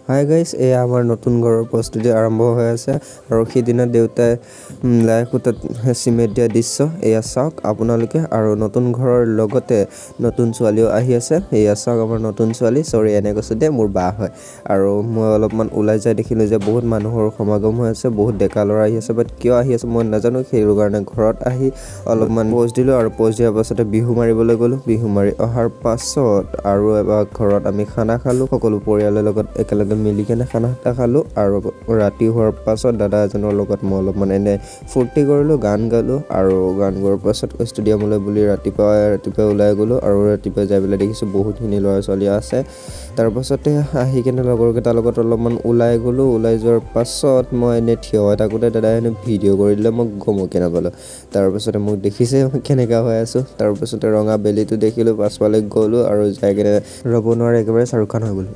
Hi guys, এয়া আমাৰ নতুন ঘৰৰ প্ৰস্তুতি আৰম্ভ হৈ আছে আৰু সিদিনা দেউতাই লাই সূতাত চিমেণ্ট দিয়া দৃশ্য এয়া চাওক আপোনালোকে। আৰু নতুন ঘৰৰ লগতে নতুন ছোৱালীও আহি আছে। এয়া চাওক আমাৰ নতুন ছোৱালী, চৰি এনে কৈছোঁ দেই, মোৰ বা হয়। আৰু মই অলপমান ওলাই যাই দেখিলোঁ যে বহুত মানুহৰ সমাগম হৈ আছে, বহুত ডেকা ল'ৰা আহি আছে। বাট কিয় আহি আছে মই নাজানো, সেইটো কাৰণে ঘৰত আহি অলপমান প'জ দিলোঁ আৰু প'জ দিয়াৰ পাছতে বিহু মাৰিবলৈ গ'লোঁ। বিহু মাৰি অহাৰ পাছত আৰু এবাৰ ঘৰত আমি খানা খালোঁ, সকলো পৰিয়ালৰ লগত একেলগে মিলি কেনে খানা এটা খালোঁ। আৰু ৰাতি হোৱাৰ পাছত দাদা এজনৰ লগত মই অলপমান এনে ফূৰ্তি কৰিলোঁ, গান গালোঁ। আৰু গান গোৱাৰ পাছত ষ্টেডিয়ামলৈ বুলি ৰাতিপুৱাই ওলাই গ'লোঁ। আৰু ৰাতিপুৱাই যাই পেলাই দেখিছোঁ বহুতখিনি ল'ৰা ছোৱালী আছে। তাৰপাছতে আহি কেনে লগৰকেইটাৰ লগত অলপমান ওলাই গ'লোঁ। ওলাই যোৱাৰ পাছত মই এনেই থিয় হৈ থাকোঁতে দাদাই এনেই ভিডিঅ' কৰি দিলে, মই গমকে নাপালোঁ। তাৰপাছতে মোক দেখিছে কেনেকুৱা হৈ আছোঁ। তাৰপাছতে ৰঙা বেলিটো দেখিলোঁ, পাছফালে গ'লোঁ আৰু যাই কেনে ৰ'ব নোৱাৰে একেবাৰে শ্বাহৰুখ খান হৈ গ'লোঁ।